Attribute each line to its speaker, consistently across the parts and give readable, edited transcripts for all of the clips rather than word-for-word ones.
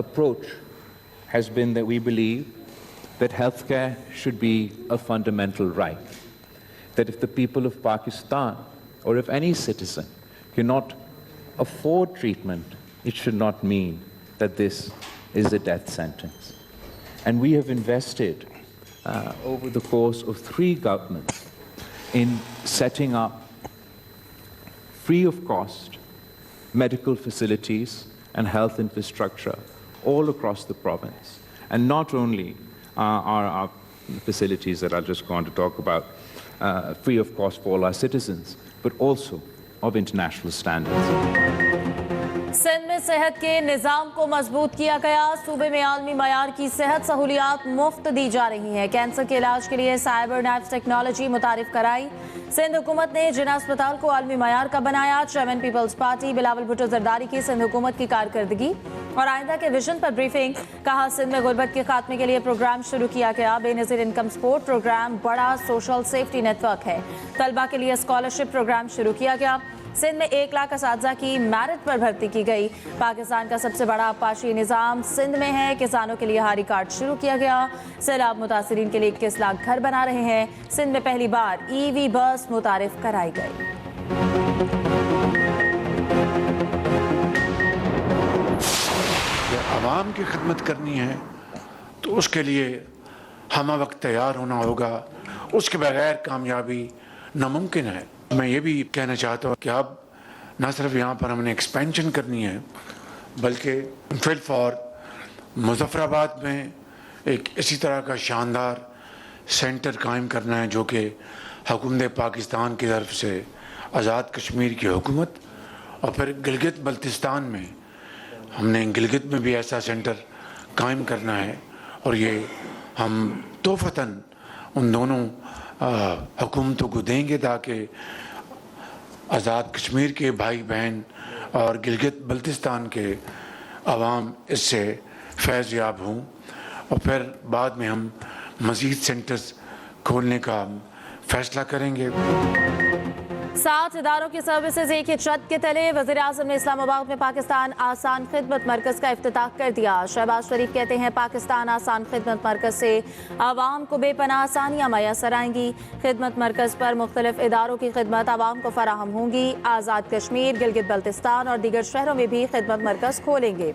Speaker 1: approach has been that we believe that healthcare should be a fundamental right. That if the people of Pakistan, or if any citizen, cannot afford treatment, it should not mean that this is a death sentence. And we have invested over the course of 3 governments in setting up free of cost medical facilities and health infrastructure all across the province. And not only are our facilities that I'll just go on to talk about free of cost for all our citizens, but also of international standards.
Speaker 2: Sindh में सेहत के निज़ाम को मजबूत किया गया। सूबे में आलमी मयार की सेहत सहूलियात मुफ्त दी जा रही हैं। कैंसर के इलाज के लिए साइबर नैप्स टेक्नोलॉजी मुतारिफ कराई। सिंध हुकूमत ने जिना अस्पताल को आलमी मयार का बनाया। चेयरमैन पीपल्स पार्टी बिलावल भुट्टो जरदारी की सिंध हुकूमत की कारकर्दगी और आइंदा के विजन पर ब्रीफिंग। कहा सिंध में गुर्बत के खात्मे के लिए प्रोग्राम शुरू किया गया। बेनज़ीर इनकम सपोर्ट प्रोग्राम बड़ा सोशल सेफ्टी नेटवर्क है। तलबा के लिए स्कॉलरशिप प्रोग्राम शुरू किया गया। सिंध में 1 लाख असातिज़ा की मेरिट पर भर्ती की गई। पाकिस्तान का सबसे बड़ा आबपाशी निज़ाम सिंध में है। किसानों के लिए हारी कार्ड शुरू किया गया। सैलाब मुतासिरीन के लिए 21 लाख घर बना रहे हैं। सिंध में पहली बार EV बस मुतारिफ कराई गई।
Speaker 3: आवाम की खिदमत करनी है तो उसके लिए हम वक्त तैयार होना होगा। उसके बगैर कामयाबी नामुमकिन है। मैं ये भी कहना चाहता हूँ कि अब न सिर्फ यहाँ पर हमने एक्सपेंशन करनी है, बल्कि फिलफौर मुजफ्फराबाद में एक इसी तरह का शानदार सेंटर कायम करना है जो कि हुकूमत पाकिस्तान की तरफ से आज़ाद कश्मीर की हुकूमत, और फिर गिलगित बल्तिस्तान में हमने गिलगित में भी ऐसा सेंटर कायम करना है। और ये हम तोहफ़तन उन दोनों हुकूमतों को देंगे ताकि आज़ाद कश्मीर के भाई बहन और गिलगित बल्तिस्तान के अवाम इससे फैज़ याब हों, और फिर बाद में हम मज़ीद सेंटर्स खोलने का फ़ैसला करेंगे।
Speaker 2: 7 इदारों की सर्विसेज एक ही छत के तले। वज़ीर आज़म ने इस्लामाबाद में पाकिस्तान आसान खिदमत मरकज़ का इफ्तिताह कर दिया। शहबाज शरीफ कहते हैं पाकिस्तान आसान खिदमत मरकज़ से आवाम को बेपनाह आसानियाँ मैसर आएंगी। खिदमत मरकज़ पर मुख्तलिफ इदारों की खिदमत आवाम को फराहम होंगी। आज़ाद कश्मीर, गिलगित बल्तिस्तान और दीगर शहरों में भी खिदमत मरकज़ खोलेंगे।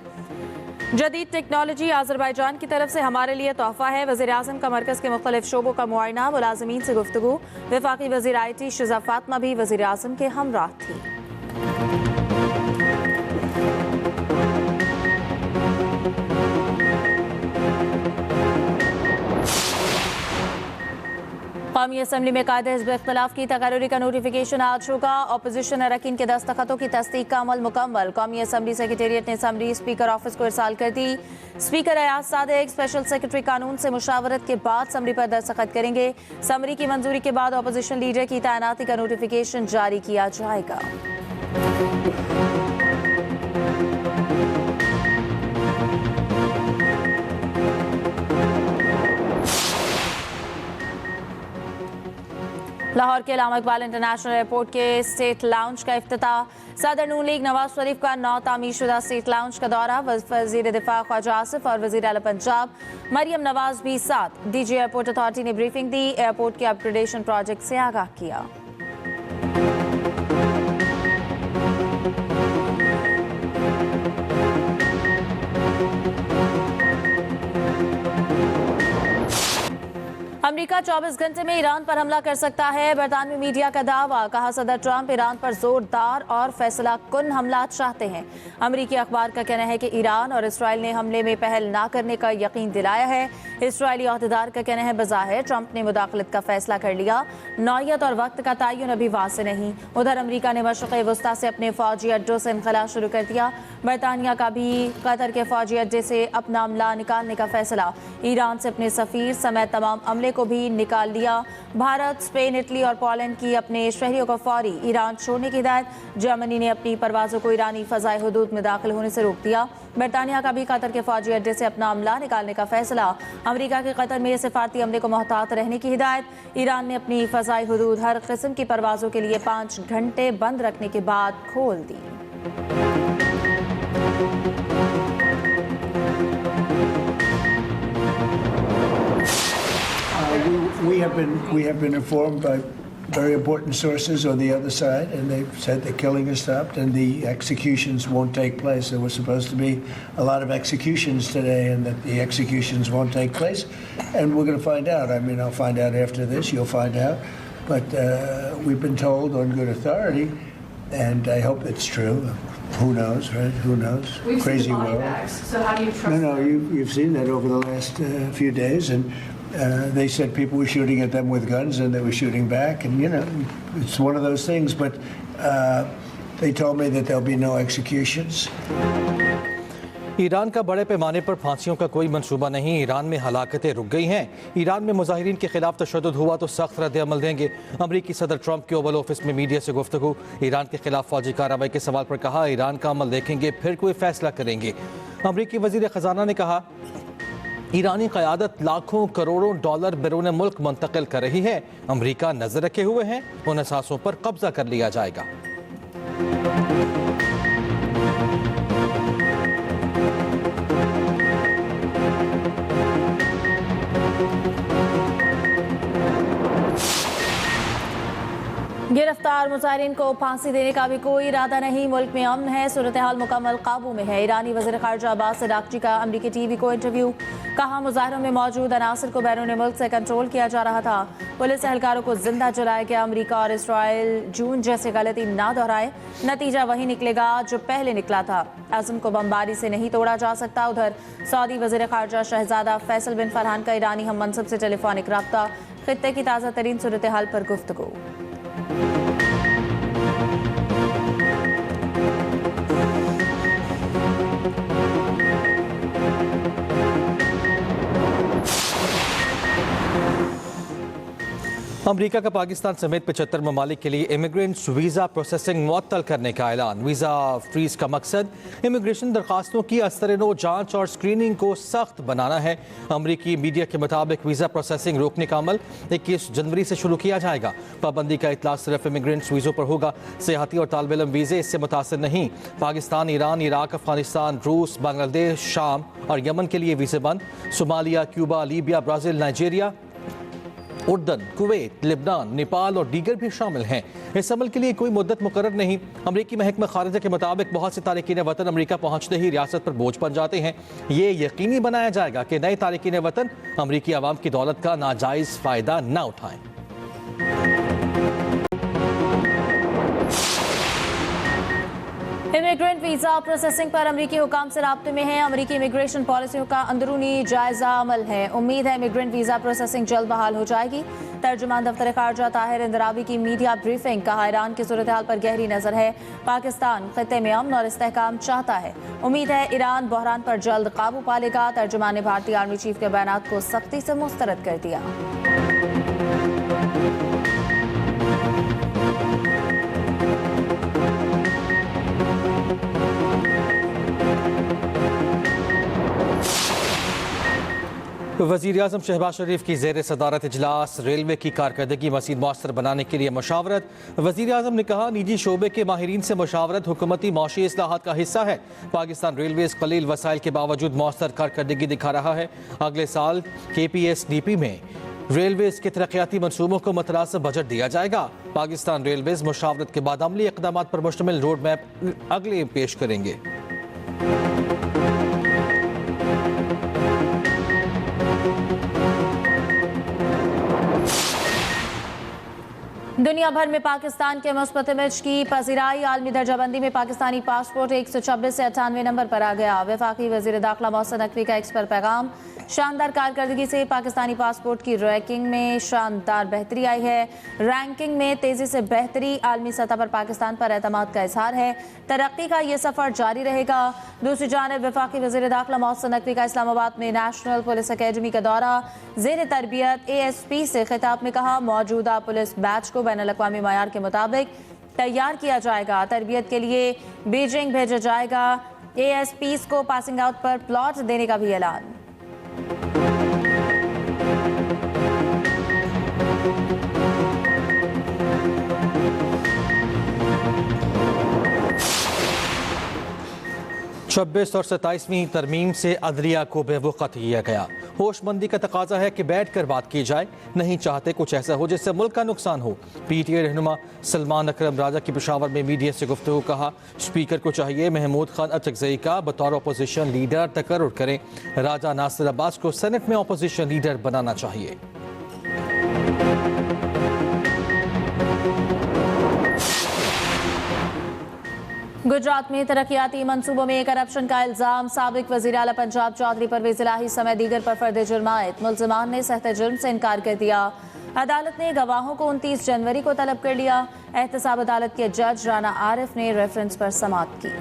Speaker 2: जदीद टेक्नोलॉजी आज़रबाईजान की तरफ से हमारे लिए तोहफ़ा है। वज़ीर आज़म का मरकज़ के मुख्तलिफ शोबों का मुआयना, मुलाज़मीन से गुफ्तगू। वफाकी वज़ीर IT शिज़ा फातिमा भी वज़ीर आज़म के हमराह थी। कौमी असम्बली में कायदे हिज़्ब इख्तिलाफ की तकर्री का नोटिफिकेशन आज होगा। अपोजिशन अरकान के दस्तखतों की तस्दीक का अमल मुकम्मल। कौमी असम्बली सेक्रेटेरिएट ने समरी स्पीकर ऑफिस को इरसाल कर दी। Speaker Ayaz Sadiq special secretary कानून से मुशावरत के बाद समरी पर दस्तखत करेंगे। समरी की मंजूरी के बाद अपोजिशन लीडर की तैनाती का नोटिफिकेशन जारी किया जाएगा। लाहौर के अल्लामा इकबाल इंटरनेशनल एयरपोर्ट के स्टेट लाउंज का इफ्तिताह। सदर नून लीग नवाज शरीफ का नौ तामीरशुदा स्टेट लाउंज का दौरा। वज़ीर दिफा ख्वाजा आसिफ और वज़ीर आला पंजाब मरियम नवाज भी साथ। DG एयरपोर्ट अथॉरिटी ने ब्रीफिंग दी। एयरपोर्ट के अपग्रेडेशन प्रोजेक्ट से आगाह किया। अमेरिका 24 घंटे में ईरान पर हमला कर सकता है। बरतानवी मीडिया का दावा। कहा सदर ट्रंप ईरान पर जोरदार और फैसला कुन हमला चाहते हैं। अमेरिकी अखबार का कहना है कि ईरान और इसराइल ने हमले में पहल न करने का यकीन दिलाया है। इसराइली अहदेदार का कहना है बज़ाहिर ट्रंप ने मुदाखलत का फैसला कर लिया। नौयत और वक्त का तयन अभी वाज़ेह नहीं। उधर अमेरिका ने मशरिक़ वस्ता से अपने फौजी अड्डों से इनखला शुरू कर दिया। बरतानिया का भी कतर के फौजी अड्डे से अपना अमला निकालने का फैसला। ईरान से अपने सफ़ीर समेत तमाम अमले को भी निकाल लिया। भारत, स्पेन, इटली और पोलैंड की अपने शहरियों को फौरी ईरान छोड़ने की हिदायत। जर्मनी ने अपनी परवाज़ों को ईरानी फ़ज़ाई हुदूद में दाखिल होने से रोक दिया। बरतानिया का भी कतर के फौजी अड्डे से अपना अमला निकालने का फैसला। अमेरिका के कतर में सिफारती अमले को मोहतात रहने की हिदायत। ईरान ने अपनी फ़ज़ाई हुदूद हर किस्म की परवाज़ों के लिए 5 घंटे बंद रखने के बाद खोल दी।
Speaker 4: have been informed by very important sources on the other side, and they've said the killing has stopped and the executions won't take place. There were supposed to be a lot of executions today, and that the executions won't take place. And we're going to find out. I mean, I'll find out after this. You'll find out. But we've been told on good authority, and I hope it's true. Who knows, right? Who knows?
Speaker 5: We've
Speaker 4: Crazy
Speaker 5: seen the body
Speaker 4: world.
Speaker 5: bags, so how do you trust
Speaker 4: No,
Speaker 5: them?
Speaker 4: you've seen that over the last few days, and they said people were shooting at them with guns, and they were shooting back, and it's one of those things. But they told me that there'll be no executions.
Speaker 6: Iran का बड़े पैमाने पर फांसियों का कोई मंसूबा नहीं। Iran में हलाकतें रुक गई हैं। ईरान में मुजाहिरीन के खिलाफ तशद्दुद हुआ तो सख्त रद्द अमल देंगे। अमरीकी सदर ट्रंप के ओवल ऑफिस में मीडिया से गुफ्तगू। ईरान के खिलाफ फौजी कार्रवाई के सवाल पर कहा, ईरान का अमल देखेंगे फिर कोई फैसला करेंगे। अमरीकी वजीर खजाना ने कहा, ईरानी क़यादत लाखों करोड़ों डॉलर बैरून मुल्क मुंतकिल कर रही है। अमरीका नजर रखे हुए हैं, उन असासों पर कब्जा कर लिया जाएगा।
Speaker 2: गिरफ्तार मुजाहिरीन को फांसी देने का भी कोई इरादा नहीं। मुल्क में अमन है, सूरत हाल मुकम्मल काबू में है। ईरानी वज़ीर ख़ारिजा अब्बास अराग़ची का अमरीकी टीवी को इंटरव्यू। कहा, मुजाहिरों में मौजूद अनासर को बैरून मुल्क से कंट्रोल किया जा रहा था। पुलिस एहलकारों को जिंदा जलाया गया। अमरीका और इसराइल जून जैसी गलती ना दोहराए, नतीजा वही निकलेगा जो पहले निकला था। अज़म को बमबारी से नहीं तोड़ा जा सकता। उधर सऊदी वज़ीर ख़ारिजा शहजादा फैसल बिन फरहान का ईरानी हम मनसब से टेलीफोनिक रब्ता। खित्ते की ताज़ा तरीन सूरत हाल पर गुफ्तगू।
Speaker 6: अमरीका का पाकिस्तान समेत 75 ममालिक के लिए इमिग्रेंट्स वीज़ा प्रोसेसिंग मुअत्तल करने का ऐलान। वीज़ा फ्रीज का मकसद इमिग्रेशन दरखास्तों की असर-ए-नो जांच और स्क्रीनिंग को सख्त बनाना है। अमरीकी मीडिया के मुताबिक वीज़ा प्रोसेसिंग रोकने का अमल 21 जनवरी से शुरू किया जाएगा। पाबंदी का इतला सिर्फ इमिग्रेंट्स वीज़ों पर होगा। सियाहती और तालिब इल्म वीज़े इससे मुतासिर नहीं। पाकिस्तान, ईरान, इराक, अफगानिस्तान, रूस, बांग्लादेश, शाम और यमन के लिए वीज़े बंद। Somalia, Cuba, Libya, Brazil, Nigeria, उर्दन, कुवैत, लेबनान, नेपाल और दीगर भी शामिल हैं। इस अमल के लिए कोई मुद्दत मुकर्रर नहीं। अमरीकी महकमा खारिजा के मुताबिक बहुत से तारिकीन वतन अमरीका पहुंचते ही रियासत पर बोझ बन जाते हैं। ये यकीनी बनाया जाएगा कि नए तारिकीन वतन अमरीकी आवाम की दौलत का नाजायज़ फ़ायदा न उठाएं।
Speaker 2: इमिग्रेंट वीज़ा प्रोसेसिंग पर अमरीकी हुकाम से राब्ते में है। अमरीकी इमिग्रेशन पॉलिसियों का अंदरूनी जायजा अमल है। उम्मीद है इमिग्रेंट वीज़ा प्रोसेसिंग जल्द बहाल हो जाएगी। तर्जुमान दफ्तर खारजा ताहिर इंदरावी की मीडिया ब्रीफिंग। कहा, ईरान की सूरत हाल पर गहरी नजर है। पाकिस्तान खित्ते में अमन और इस्तेहकाम चाहता है। उम्मीद है ईरान बहरान पर जल्द काबू पा लेगा। तर्जुमान ने भारतीय आर्मी चीफ के बयानात को सख्ती से मुस्तरद कर दिया।
Speaker 6: वज़ीर आज़म शहबाज शरीफ की ज़ेर सदारत इजलास। रेलवे की कारकर्दगी मज़ीद मौसर बनाने के लिए मशावरत। वज़ीर आज़म ने कहा, निजी शोबे के माहिरीन से मशावरत हुकूमती मौशी इस्लाहात का हिस्सा है। पाकिस्तान रेलवेज़ कलील वसाइल के बावजूद मौसर कारकर्दगी दिखा रहा है। अगले साल KPSDP में रेलवेज़ के तरक्याती मनसूबों को मुतनासिब बजट दिया जाएगा। पाकिस्तान रेलवेज़ मशावरत के बाद अमली इक़दामात पर मुश्तमिल रोड मैप अगले पेश करेंगे।
Speaker 2: दुनिया भर में पाकिस्तान के मुस्बत इमेज की पजीराई। आलमी दर्जाबंदी में पाकिस्तानी पासपोर्ट 126 से 98 नंबर पर आ गया। वफाकी वजीर दाखिला मोहसिन नकवी का एक्स पर पैगाम। शानदार कारकर्दगी से पाकिस्तानी पासपोर्ट की रैंकिंग में शानदार बेहतरी आई है। रैंकिंग में तेजी से बेहतरी आलमी सतह पर पाकिस्तान पर एतमाद का इजहार है। तरक्की का ये सफर जारी रहेगा। दूसरी जानिब वफाकी वजीर दाखिला मोहसिन नकवी का इस्लामाबाद में नेशनल पुलिस अकेडमी का दौरा। जेर तरबियत ASP से खिताब में कहा, मौजूदा पुलिस बैच को बैनुल-अक़वामी मयार के मुताबिक तैयार किया जाएगा। तरबियत के लिए बीजिंग भेजा जाएगा। ASPs को पासिंग आउट पर प्लॉट देने का भी ऐलान।
Speaker 6: 26 और 27वीं तरमीम से अदलिया को बेवकूफ़ किया गया। होशमंदी का तकाजा है कि बैठ कर बात की जाए, नहीं चाहते कुछ ऐसा हो जिससे मुल्क का नुकसान हो। PTA रहनुमा सलमान अकरम राजा की पेशावर में मीडिया से गुफ्तगू कहा, स्पीकर को चाहिए महमूद खान अचकजई का बतौर अपोजिशन लीडर तकर्रुर करें। राजा नासिर अब्बास को सेनेट में अपोजिशन लीडर बनाना चाहिए।
Speaker 2: गुजरात में तरक्याती मंसूबों में करप्शन का इल्जाम, साबिक वजीर आला पंजाब चौधरी परवेज इलाही समेत दीगर पर फर्द जुर्म आयद। मुल्जिमान ने सख्त जुर्म से इनकार कर दिया। अदालत ने गवाहों को 29 जनवरी को तलब कर लिया। एहतसाब अदालत के जज राना आरिफ ने रेफरेंस पर समाअत की।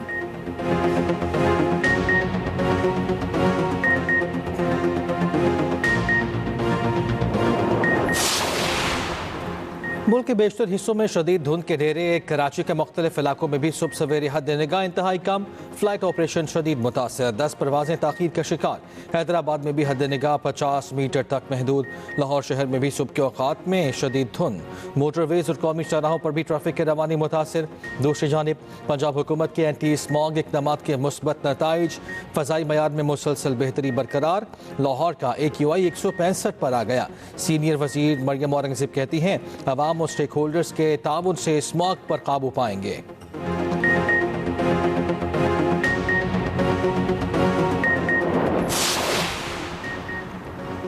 Speaker 6: मुल्क के बेशतर हिस्सों में शदीद धुंध के ढेरे। कराची के मुख्तलिफ इलाकों में भी सुबह सवेरे हद निगाह इंतहाई कम। फ्लाइट ऑपरेशन शदीद मुतासर, 10 परवाजें ताखीर का शिकार। हैदराबाद में भी हद निगाह 50 मीटर तक महदूद। लाहौर शहर में भी सुबह के औकात में शदीद धुंध। मोटरवेज और कौमी चौराहों पर भी ट्रैफिक की रवानी मुतासर। दूसरी जानिब पंजाब हुकूमत के एंटी स्मॉग इकदाम के मुस्बत नताइज। फ़ज़ाई मयार में मुसलसल बेहतरी बरकरार। लाहौर का AQI 165 पर आ गया। सीनियर वजीर मरियम औरंगज़ेब कहती हैं, अवाम और स्टेक होल्डर्स के ताउन से स्मॉग पर काबू पाएंगे।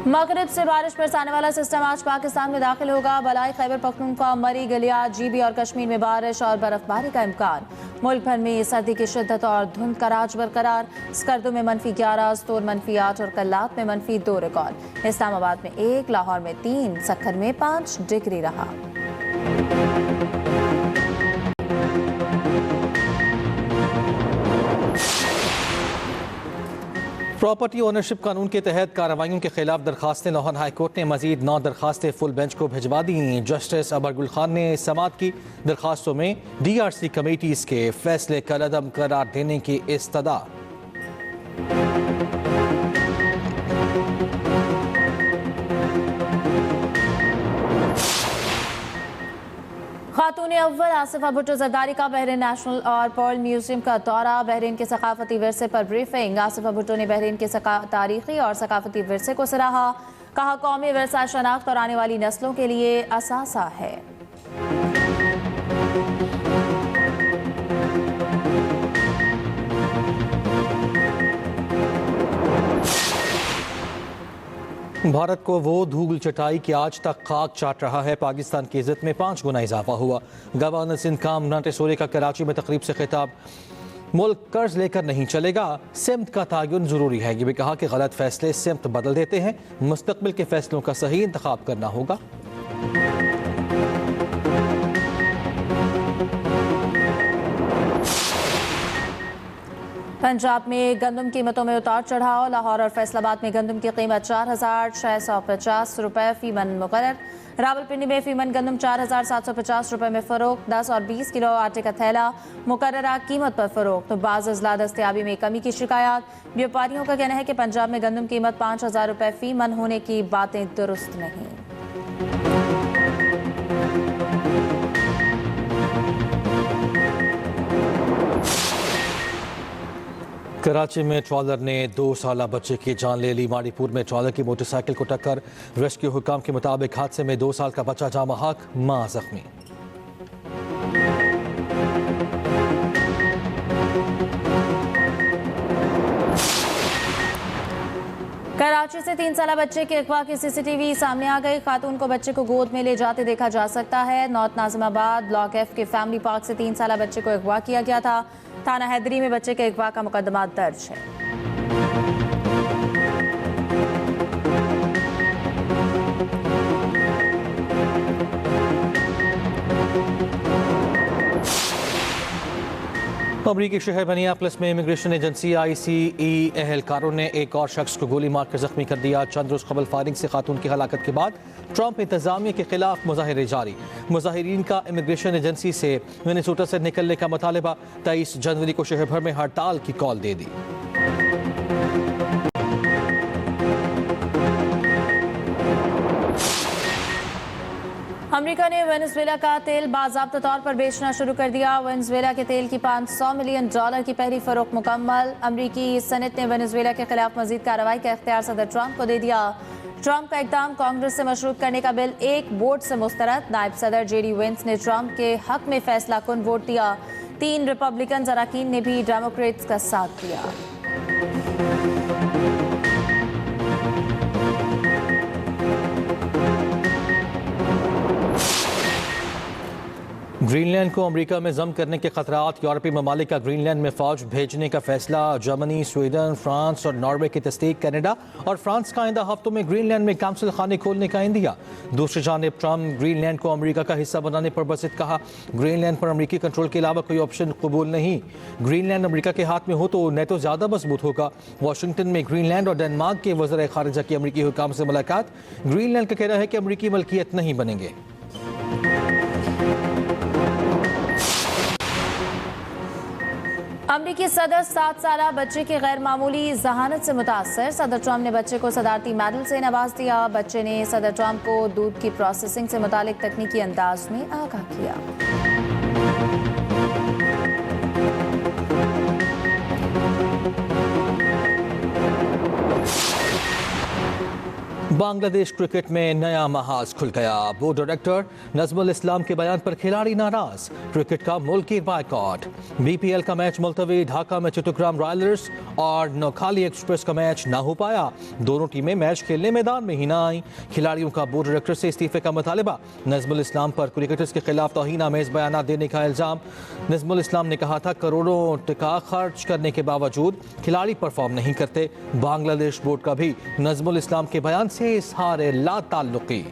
Speaker 2: मगरिब से बारिश बरसाने वाला सिस्टम आज पाकिस्तान में दाखिल होगा। बलाई खैबर पख्तूनख्वा, मरी, गलियात, GB और कश्मीर में बारिश और बर्फबारी का इम्कान। मुल्क भर में सर्दी की शिद्दत और धुंध का राज बरकरार। स्कर्दू में -11, स्तोर -8 और कल्लात में -2 रिकॉर्ड। इस्लामाबाद में 1, लाहौर में 3, सक्खर में 5 डिग्री रहा।
Speaker 6: प्रॉपर्टी ओनरशिप कानून के तहत कार्रवाइयों के खिलाफ दरखास्तें। लाहौर हाईकोर्ट ने मजीद 9 दरखास्तें फुल बेंच को भिजवा दी। जस्टिस अबरगुल खान ने समाअत की। दरखास्तों में DRC कमेटीज के फैसले कलअदम करार देने की इस्तदा।
Speaker 2: खातून अव्वल आसिफा भुट्टो जरदारी का बहरीन नेशनल और पर्ल म्यूजियम का दौरा। बहरीन के सकाफती विरसे पर ब्रीफिंग। आसिफा भुट्टो ने बहरीन के तारीखी और सकाफती विरसे को सराहा। कहा, कौमी विरसा शनाख्त और आने वाली नस्लों के लिए असासा है।
Speaker 6: भारत को वो धूल चटाई कि आज तक खाक चाट रहा है। पाकिस्तान की इज्जत में 5 गुना इजाफा हुआ। गवर्नर सिंध काम नाटेसोरे का कराची में तकरीब से खिताब। मुल्क कर्ज लेकर नहीं चलेगा, सिमत का तयन जरूरी है। ये भी कहा कि गलत फैसले सिमत बदल देते हैं, मुस्तकबिल के फैसलों का सही इंतखाब करना होगा।
Speaker 2: पंजाब में गंदम कीमतों में उतार चढ़ाव। लाहौर और फैसलाबाद में गंदम की कीमत 4,650 रुपये फी मन मुकर्रर। रावलपिंडी में फी मन गंदम 4,750 रुपये में फ़रोख्त। 10 और 20 किलो आटे का थैला मुकर्ररा कीमत पर फ़रोख्त। तो बाज़ अज़ला दस्तयाबी में कमी की शिकायत। व्यापारियों का कहना है कि पंजाब में गंदम कीमत 5,000 रुपये फी मन होने की बातें दुरुस्त नहीं।
Speaker 6: कराची में ट्रॉलर ने 2 साला बच्चे की जान ले ली। माड़ीपुर में ट्रॉलर की मोटरसाइकिल को टक्कर। रेस्क्यू हुकाम के मुताबिक हादसे में 2 साल का बच्चा जाँ बहक, मां जख्मी।
Speaker 2: कराची से 3 साला बच्चे के अगवा की CCTV सामने आ गई। खातून को बच्चे को गोद में ले जाते देखा जा सकता है। नॉर्थ नाजिमाबाद ब्लॉक F के फैमिली पार्क से 3 साला बच्चे को अगवा किया गया था। थाना हैदरी में बच्चे के अगवा का मुकदमा दर्ज है।
Speaker 6: अमरीकी शहर मिनियापोलिस में इमिग्रेशन एजेंसी ICE एहलकारों ने एक और शख्स को गोली मारकर जख्मी कर दिया। चंद रोज कबल फायरिंग से खातून की हलाकत के बाद ट्रंप इंतजामिया के खिलाफ मुजाहिरे जारी। मुजाहिरीन का इमिग्रेशन एजेंसी से मिनेसोटा से निकलने का मुतालबा। 23 जनवरी को शहर भर में हड़ताल की कॉल दे दी।
Speaker 2: अमरीकी अमेरिका ने वेनेजुएला का तेल बाज़ाब्ता तौर पर बेचना शुरू कर दिया। वेनेजुएला के तेल की $500 मिलियन की पहली फरोख्त मुकम्मल। अमरीकी सेनेट ने वेनेजुएला के खिलाफ मजीद कार्रवाई का इख्तियार सदर ट्रंप को दे दिया। ट्रंप का इक़दाम कांग्रेस से मशरूत करने का बिल एक वोट से मुस्तरद। नायब सदर जेडी वेंस ने ट्रंप के हक में फैसला कुन वोट दिया। 3 रिपब्लिकन अरकान ने भी डेमोक्रेट्स का साथ दिया।
Speaker 6: ग्रीनलैंड को अमेरिका में जम करने के खतरात। यूरोपीय ममालिक का ग्रीनलैंड में फौज भेजने का फैसला। जर्मनी, स्वीडन, फ्रांस और नॉर्वे की तस्दीक। कनाडा और फ्रांस का आइंदा हफ्तों में ग्रीनलैंड में काउंसिल खाने खोलने का इंदिया। दूसरी जानिब ट्रंप ग्रीनलैंड को अमेरिका का हिस्सा बनाने पर बसित कहा, ग्रीनलैंड पर अमेरिकी कंट्रोल के अलावा कोई ऑप्शन कबूल नहीं। ग्रीनलैंड अमेरिका के हाथ में हो तो नेटो ज़्यादा मजबूत होगा। वाशिंगटन में ग्रीनलैंड और डेनमार्क के वज़ीर ख़ारिजा की अमेरिकी हुकाम से मुलाकात। ग्रीनलैंड का कहना है कि अमेरिकी मलकियत नहीं बनेंगे।
Speaker 2: अमरीकी सदर 7 साला बच्चे की गैर मामूली जहानत से मुतासर। सदर ट्रंप ने बच्चे को सदारती मेडल से नवाज दिया। बच्चे ने सदर ट्रंप को दूध की प्रोसेसिंग से मुतालिक तकनीकी अंदाज में आगाह किया।
Speaker 6: बांग्लादेश क्रिकेट में नया महाज खुल गया। बोर्ड डायरेक्टर नजमुल इस्लाम के बयान पर खिलाड़ी नाराज। क्रिकेट का मुल्की बायकॉट। बीपीएल का मैच मुलतवी। ढाका में चिट्टग्राम रॉयलर्स और नौखाली एक्सप्रेस का मैच ना हो पाया। दोनों टीमें मैच खेलने मैदान में ही ना आई। खिलाड़ियों का बोर्ड डायरेक्टर से इस्तीफे का मुतालबा। नजमुल इस्लाम पर क्रिकेटर्स के खिलाफ तौहीन आमेज बयान देने का इल्जाम। नजमुल इस्लाम ने कहा था, करोड़ों टका खर्च करने के बावजूद खिलाड़ी परफॉर्म नहीं करते। बांग्लादेश बोर्ड का भी नजमुल इस्लाम के बयान से इजहार ला ताल्लुकी।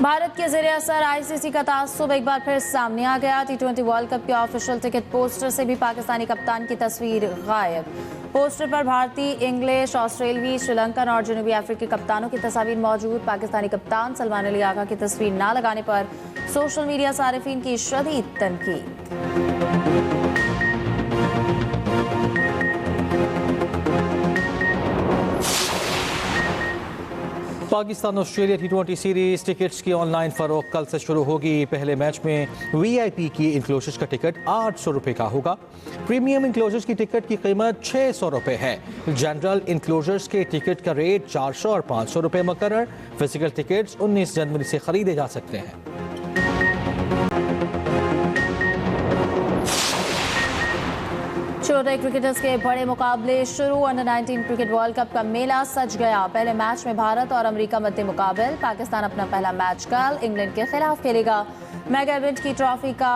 Speaker 2: भारत के ज़ेरे असर आईसीसी का तासुब एक बार फिर सामने आ गया। T20 वर्ल्ड कप के ऑफिशियल टिकट पोस्टर से भी पाकिस्तानी कप्तान की तस्वीर गायब। पोस्टर पर भारतीय, इंग्लिश, ऑस्ट्रेलियाई, श्रीलंकन और जनूबी अफ्रीकी कप्तानों की तस्वीर मौजूद। पाकिस्तानी कप्तान सलमान अली आगा की तस्वीर ना लगाने पर सोशल मीडिया सारिफीन की शदीद तनकीद।
Speaker 6: Pakistan Australia T20 series tickets की ऑनलाइन फरोख्त कल से शुरू होगी। पहले मैच में वीआईपी की इंक्लोजर्स का टिकट 800 रुपये का होगा। प्रीमियम इंक्लोजर्स की टिकट की कीमत 600 रुपये है। जनरल इंक्लोजर्स के टिकट का रेट 400 और 500 रुपये मुकर्रर। फिजिकल टिकट्स 19 जनवरी से खरीदे जा सकते हैं।
Speaker 2: छोटे क्रिकेटर्स के बड़े मुकाबले शुरू। अंडर-19 क्रिकेट वर्ल्ड कप का मेला सज गया। पहले मैच में भारत और अमेरिका मध्य मुकाबल। पाकिस्तान अपना पहला मैच कल इंग्लैंड के खिलाफ खेलेगा। मेगा इवेंट की ट्रॉफी का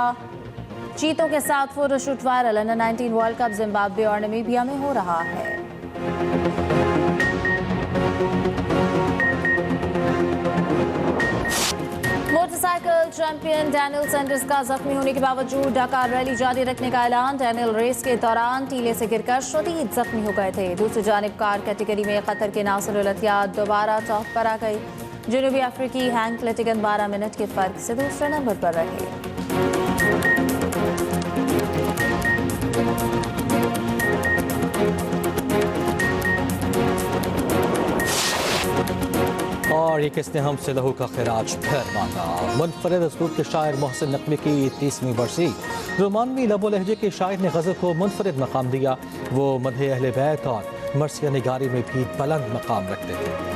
Speaker 2: चीतों के साथ photoshoot viral. Under-19 world cup Zimbabwe और नामीबिया में हो रहा है। मोटरसाइकिल चैंपियन डैनियल सैंडर्स का जख्मी होने के बावजूद डकार रैली जारी रखने का ऐलान। डैनियल रेस के दौरान टीले से गिरकर शदीद जख्मी हो गए थे। दूसरी जानिब कार कैटेगरी में कतर के नासिर उल अतियाह दोबारा टॉप पर आ गई। जनूबी अफ्रीकी हैंक लेटिगन 12 मिनट के फर्क से दूसरे नंबर पर रहे।
Speaker 6: और ये किसने हमसे लहू का खिराज फिर मांगा। मुनफरद असलूब के शायर मोहसिन नकवी की 30वीं बरसी। रोमानवी लबो लहजे के शायर ने गज़ल को मुनफरद मकाम दिया। वो मदह अहले बैत और मर्सिया निगारी में भी बुलंद मकाम रखते थे।